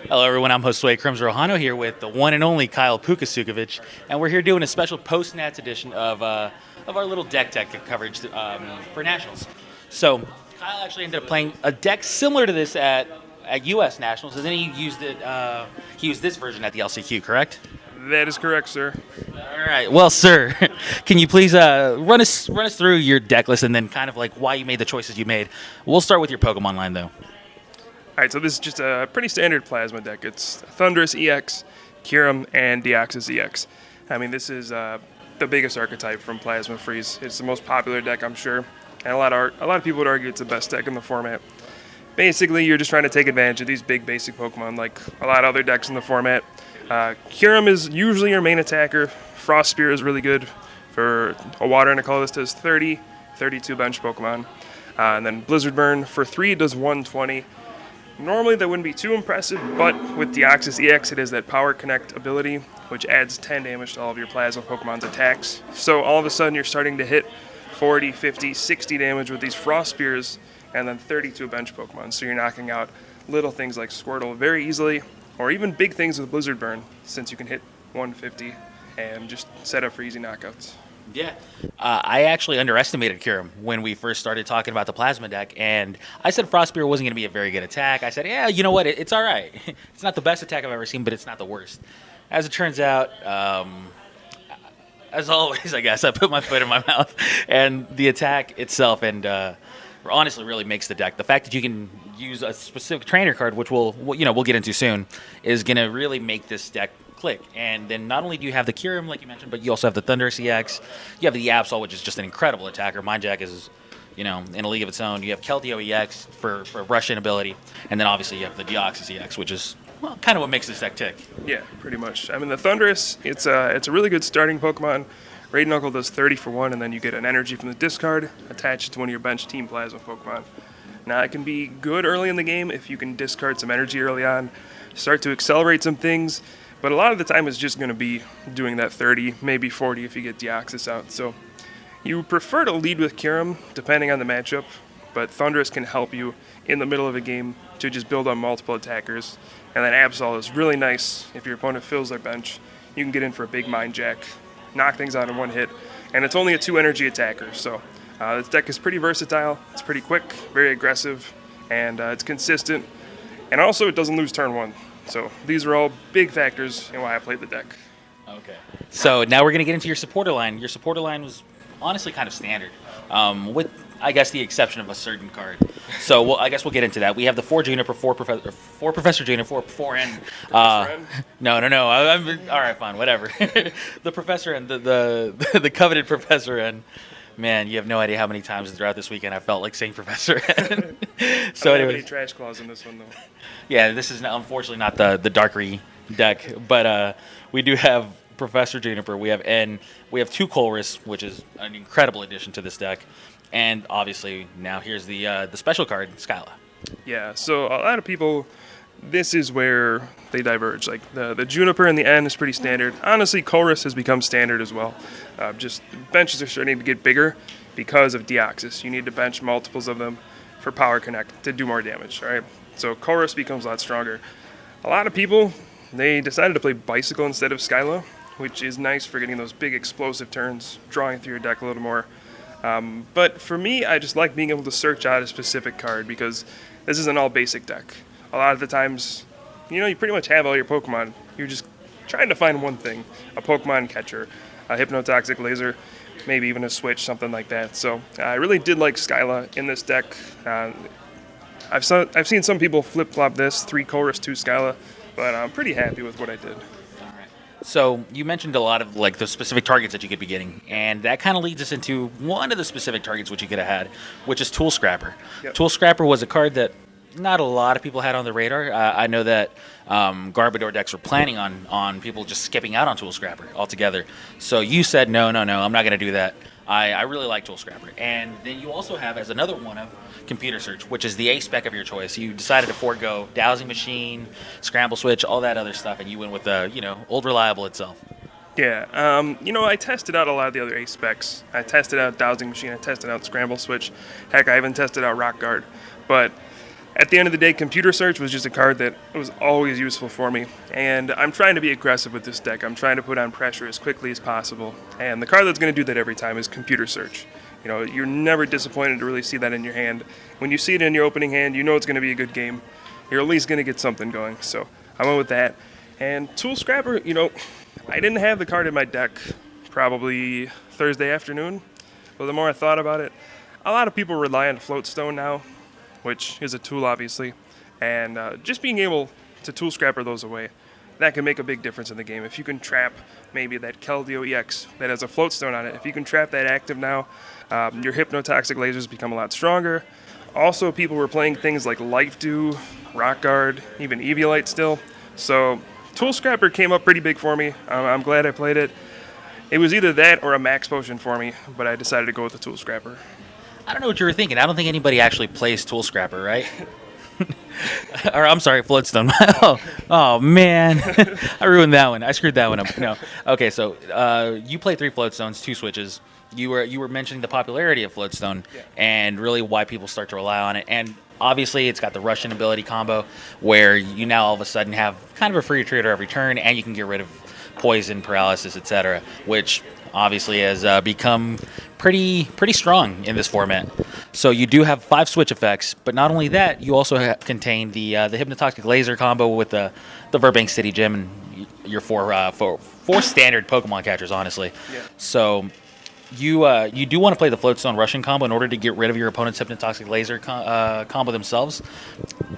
Hello, everyone. I'm Josue Rojano here with the one and only Pooka Sucevich, and we're here doing a special post-Nats edition of our little deck coverage for Nationals. So Kyle actually ended up playing a deck similar to this at U.S. Nationals, and then he used it. He used this version at the LCQ, correct? That is correct, sir. All right. Well, sir, can you please run us through your deck list and then kind of like why you made the choices you made? We'll start with your Pokemon line, though. All right, so this is just a pretty standard Plasma deck. It's Thundurus EX, Kyurem, and Deoxys EX. I mean, this is the biggest archetype from Plasma Freeze. It's the most popular deck, I'm sure, and a lot of people would argue it's the best deck in the format. Basically, you're just trying to take advantage of these big basic Pokemon, like a lot of other decks in the format. Kyurem is usually your main attacker. Frost Spear is really good for a water and a colorless. Does 30, 32 bench Pokemon, and then Blizzard Burn for 3 does 120. Normally that wouldn't be too impressive, but with Deoxys EX it is that Power Connect ability, which adds 10 damage to all of your Plasma Pokemon's attacks. So all of a sudden you're starting to hit 40, 50, 60 damage with these Frost Spears, and then 30 to a bench Pokemon. So you're knocking out little things like Squirtle very easily, or even big things with Blizzard Burn, since you can hit 150 and just set up for easy knockouts. Yeah. I actually underestimated Kyurem when we first started talking about the Plasma deck, and I said Frost Spear wasn't going to be a very good attack. I said, yeah, you know what, it's all right. It's not the best attack I've ever seen, but it's not the worst. As it turns out, as always, I guess, I put my foot in my mouth, and the attack itself honestly really makes the deck. The fact that you can use a specific trainer card, which we'll get into soon, is going to really make this deck click. And then not only do you have the Kyurem, like you mentioned, but you also have the Thundurus EX. You have the Absol, which is just an incredible attacker. Mind Jack is, in a league of its own. You have Keldeo EX for rush-in ability. And then obviously you have the Deoxys EX, which is, well, kind of what makes this deck tick. Yeah, pretty much. I mean, the Thundurus, it's a really good starting Pokemon. Raid Knuckle does 30 for 1, and then you get an energy from the discard attached to one of your bench Team Plasma Pokemon. Now, it can be good early in the game if you can discard some energy early on, start to accelerate some things, but a lot of the time it's just going to be doing that 30, maybe 40 if you get Deoxys out. So you prefer to lead with Kyurem, depending on the matchup, but Thundurus can help you in the middle of a game to just build on multiple attackers. And then Absol is really nice if your opponent fills their bench. You can get in for a big Mind Jack, knock things out in one hit, and it's only a 2 energy attacker. So this deck is pretty versatile, it's pretty quick, very aggressive, and it's consistent. And also it doesn't lose turn 1. So these are all big factors in why I played the deck. Okay. So now we're going to get into your supporter line. Your supporter line was honestly kind of standard, with, I guess, the exception of a certain card. So I guess we'll get into that. We have the 4 Juniper, 4 Professor Juniper, 4N. No. All right, fine, whatever. The Professor N, the coveted Professor N. Man, you have no idea how many times throughout this weekend I felt like saying Professor N. So I don't anyway, have any trash claws in this one, though. Yeah, this is unfortunately not the Darkery deck, but we do have Professor Juniper, we have N, we have 2 Colress, which is an incredible addition to this deck, and obviously now here's the special card, Skyla. Yeah, so a lot of people, this is where they diverge. Like the Juniper and the N is pretty standard. Honestly, Colress has become standard as well. Just benches are starting to get bigger because of Deoxys. You need to bench multiples of them for Power Connect to do more damage, right? So Colress becomes a lot stronger. A lot of people, they decided to play Bicycle instead of Skyla, which is nice for getting those big explosive turns, drawing through your deck a little more. But for me, I just like being able to search out a specific card because this is an all-basic deck. A lot of the times, you pretty much have all your Pokemon. You're just trying to find one thing, a Pokemon catcher, a Hypnotoxic Laser, maybe even a Switch, something like that. So I really did like Skyla in this deck. I've seen some people flip-flop this, 3 Colress, 2 Skyla, but I'm pretty happy with what I did. So you mentioned a lot of like the specific targets that you could be getting, and that kind of leads us into one of the specific targets which you could have had, which is Tool Scrapper. Yep. Tool Scrapper was a card that not a lot of people had on the radar. I know that Garbodor decks were planning on people just skipping out on Tool Scrapper altogether. So you said, no, I'm not going to do that. I really like Tool Scrapper. And then you also have, as another one of Computer Search, which is the A-spec of your choice. You decided to forego Dowsing Machine, Scramble Switch, all that other stuff, and you went with the, Old Reliable itself. Yeah, I tested out a lot of the other A-specs. I tested out Dowsing Machine, I tested out Scramble Switch. Heck, I even tested out Rock Guard. But at the end of the day, Computer Search was just a card that was always useful for me. And I'm trying to be aggressive with this deck. I'm trying to put on pressure as quickly as possible. And the card that's going to do that every time is Computer Search. You know, you're never disappointed to really see that in your hand. When you see it in your opening hand, you know it's going to be a good game. You're at least going to get something going. So I went with that. And Tool Scrapper, you know, I didn't have the card in my deck probably Thursday afternoon. But the more I thought about it, a lot of people rely on Floatstone now, which is a tool, obviously. And just being able to Tool Scrapper those away, that can make a big difference in the game. If you can trap maybe that Keldeo EX that has a Floatstone on it, if you can trap that active now, your Hypnotoxic lasers become a lot stronger. Also, people were playing things like Life Dew, Rock Guard, even Eviolite still. So Tool Scrapper came up pretty big for me. I'm glad I played it. It was either that or a Max Potion for me, but I decided to go with the Tool Scrapper. I don't know what you were thinking. I don't think anybody actually plays Tool Scrapper, right? Or I'm sorry, Floatstone. oh man, I ruined that one. I screwed that one up. No. Okay, so you play 3 Floatstones, 2 switches. You were mentioning the popularity of Floatstone and really why people start to rely on it. And obviously, it's got the Russian ability combo where you now all of a sudden have kind of a free trigger every turn, and you can get rid of poison, paralysis, etc., which obviously has become pretty strong in this format. So you do have 5 switch effects, but not only that, you also contain the Hypnotoxic Laser combo with the Burbank City Gym and your four standard Pokemon catchers, honestly. Yeah. So you do want to play the Floatstone Russian combo in order to get rid of your opponent's Hypnotoxic Laser combo themselves.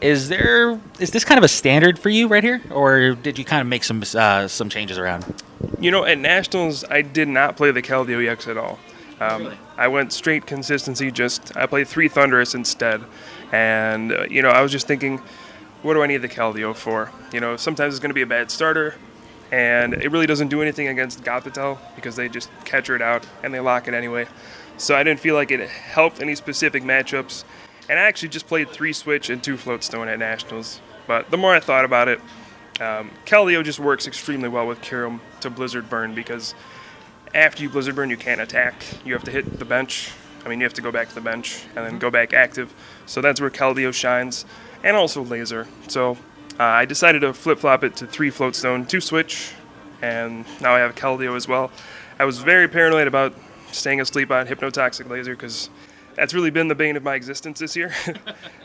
Is this kind of a standard for you right here, or did you kind of make some changes around? You know, at Nationals, I did not play the Keldeo EX at all. Really? I went straight consistency. I played 3 Thundurus instead, and you know, I was just thinking, what do I need the Keldeo for? You know, sometimes it's going to be a bad starter, and it really doesn't do anything against Gothitelle because they just catcher it out and they lock it anyway. So I didn't feel like it helped any specific matchups, and I actually just played 3 Switch and 2 Floatstone at Nationals. But the more I thought about it, Keldeo just works extremely well with Kyurem to Blizzard Burn because after you Blizzard Burn, you can't attack. You have to hit the bench. I mean, you have to go back to the bench and then go back active. So that's where Keldeo shines, and also Laser. So I decided to flip-flop it to 3 Floatstone, 2 Switch, and now I have Keldeo as well. I was very paranoid about staying asleep on Hypnotoxic Laser because that's really been the bane of my existence this year.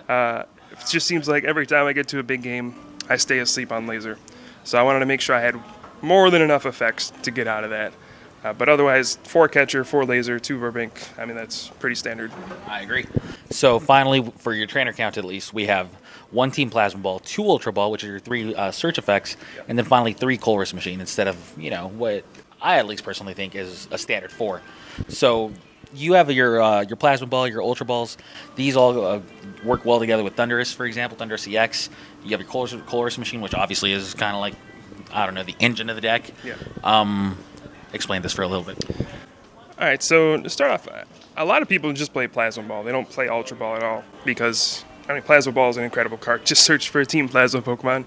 It just seems like every time I get to a big game, I stay asleep on Laser. So I wanted to make sure I had more than enough effects to get out of that. But otherwise, 4 catcher, 4 laser, 2 Burbank. I mean, that's pretty standard. I agree. So finally, for your trainer count at least, we have 1 Team Plasma Ball, 2 Ultra Ball, which are your 3 search effects, and then finally 3 Colress Machine instead of, what I at least personally think is a standard 4. So you have your Plasma Ball, your Ultra Balls. These all work well together with Thundurus, for example, Thundurus EX. You have your Colress Machine, which obviously is kind of like, I don't know, the engine of the deck. Yeah. Explain this for a little bit. All right, so to start off, a lot of people just play Plasma Ball. They don't play Ultra Ball at all because, I mean, Plasma Ball is an incredible card. Just search for a Team Plasma Pokemon.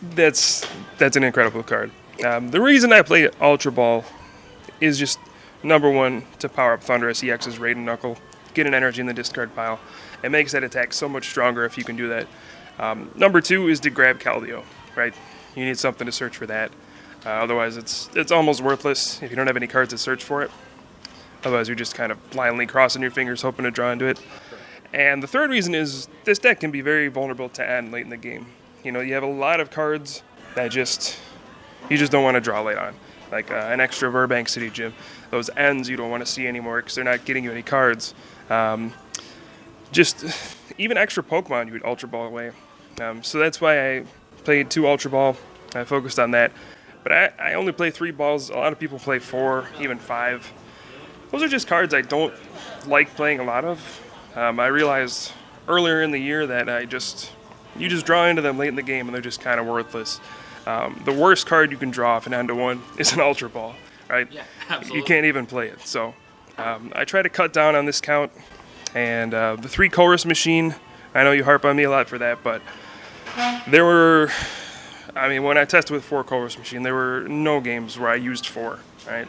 That's an incredible card. The reason I play Ultra Ball is just, number 1, to power up Thundurus EX's Raid and Knuckle, get an energy in the discard pile. It makes that attack so much stronger if you can do that. Number 2 is to grab Keldeo, right? You need something to search for that. Otherwise, it's almost worthless if you don't have any cards to search for it. Otherwise, you're just kind of blindly crossing your fingers, hoping to draw into it. And the third reason is this deck can be very vulnerable to end late in the game. You know, you have a lot of cards that you just don't want to draw late on. Like an extra Burbank City Gym. Those ends you don't want to see anymore because they're not getting you any cards. Just even extra Pokemon you would Ultra Ball away. So that's why I played 2 Ultra Ball. I focused on that. But I only play 3 balls. A lot of people play 4, even 5. Those are just cards I don't like playing a lot of. I realized earlier in the year that you just draw into them late in the game and they're just kind of worthless. The worst card you can draw off an end to 1 is an Ultra Ball, right? Yeah, absolutely. You can't even play it. So I try to cut down on this count. And the 3 Colress Machine, I know you harp on me a lot for that, but there were... I mean, when I tested with 4 Colress Machine, there were no games where I used 4. Right?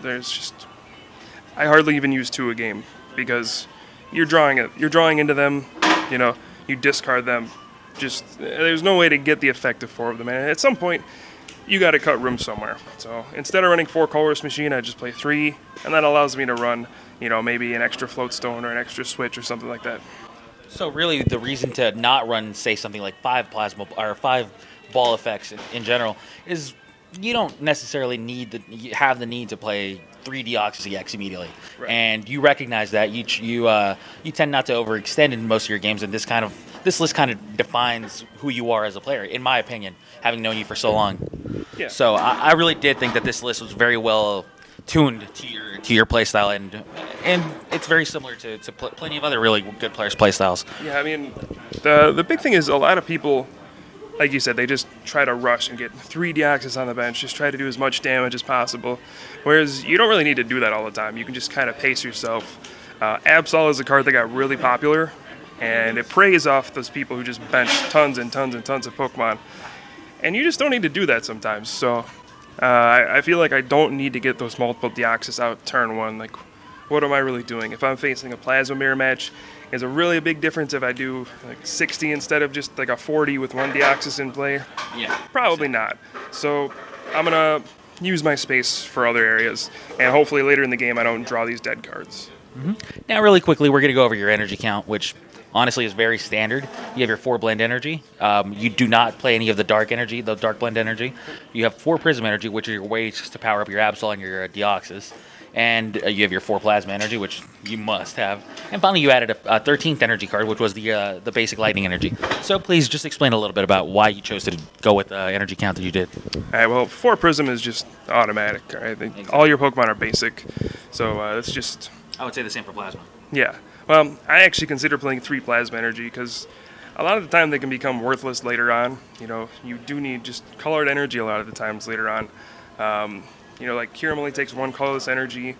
I hardly even use 2 a game because you're drawing into them. You you discard them. Just there's no way to get the effect of 4 of them. And at some point, you got to cut room somewhere. So instead of running 4 Colress Machine, I just play 3, and that allows me to run, maybe an extra Float Stone or an extra Switch or something like that. So really, the reason to not run, say, something like 5 plasma or 5 ball effects in general is you don't necessarily have the need to play 3 Deoxys EX immediately, right. And you recognize that you tend not to overextend in most of your games, and this list kind of defines who you are as a player, in my opinion, having known you for so long. Yeah. So I really did think that this list was very well tuned to your play style, and it's very similar to plenty of other really good players' play styles. Yeah, I mean, the big thing is a lot of people, like you said, they just try to rush and get 3 Deoxys on the bench, just try to do as much damage as possible, whereas you don't really need to do that all the time. You can just kind of pace yourself. Absol is a card that got really popular, and it preys off those people who just bench tons and tons and tons of Pokemon, and you just don't need to do that sometimes. So I feel like I don't need to get those multiple Deoxys out turn 1. Like, what am I really doing? If I'm facing a Plasma Mirror match, is it really a big difference if I do like 60 instead of just like a 40 with 1 Deoxys in play? Yeah. Probably not. So I'm going to use my space for other areas, and hopefully later in the game I don't draw these dead cards. Mm-hmm. Now, really quickly, we're going to go over your energy count, which honestly is very standard. You have your 4 blend energy. You do not play any of the dark energy, the dark blend energy. You have 4 prism energy, which are your ways to power up your Absol and your Deoxys. And you have your 4 plasma energy, which you must have. And finally, you added a 13th energy card, which was the basic lightning energy. So please just explain a little bit about why you chose to go with the energy count that you did. All right, well, 4 prism is just automatic. All right? Exactly. All your Pokemon are basic. So it's just... I would say the same for plasma. Yeah. Well, I actually consider playing 3 plasma energy because a lot of the time they can become worthless later on. You do need just colored energy a lot of the times later on. Like Kyurem only takes 1 colorless energy.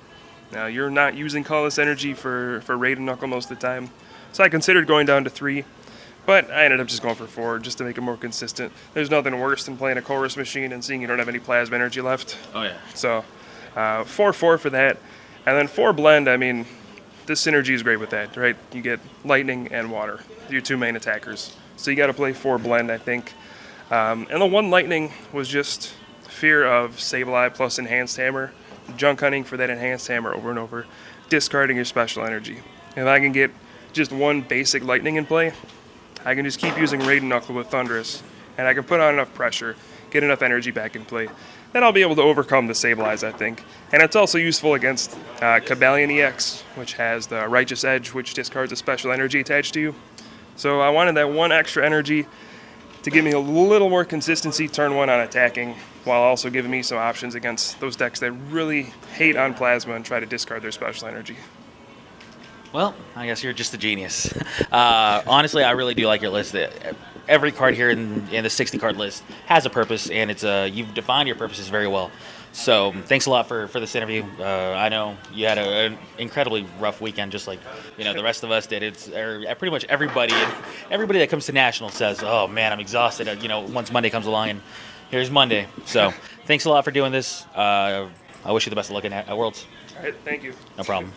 Now, you're not using colorless energy for Raid and Knuckle most of the time. So I considered going down to 3, but I ended up just going for 4 just to make it more consistent. There's nothing worse than playing a Colress Machine and seeing you don't have any plasma energy left. Oh, yeah. So 4-4 for that. And then 4 blend, I mean, this synergy is great with that, right? You get lightning and water, your 2 main attackers. So you got to play 4 blend, I think. And the 1 lightning was just fear of Sableye plus enhanced hammer, junk hunting for that enhanced hammer over and over, discarding your special energy. If I can get just 1 basic lightning in play, I can just keep using Raid and Knuckle with Thundurus, and I can put on enough pressure, get enough energy back in play. Then I'll be able to overcome the Sableyes, I think. And it's also useful against Cobalion EX, which has the Righteous Edge, which discards a special energy attached to you. So I wanted that 1 extra energy to give me a little more consistency turn 1 on attacking, while also giving me some options against those decks that really hate on Plasma and try to discard their special energy. Well, I guess you're just a genius. Honestly, I really do like your list. Every card here in the 60-card list has a purpose, and you've defined your purposes very well. So thanks a lot for this interview. I know you had an incredibly rough weekend, just like the rest of us did. Pretty much everybody that comes to Nationals says, "Oh man, I'm exhausted." Once Monday comes along, and here's Monday. So thanks a lot for doing this. I wish you the best of luck at Worlds. All right, thank you. No problem.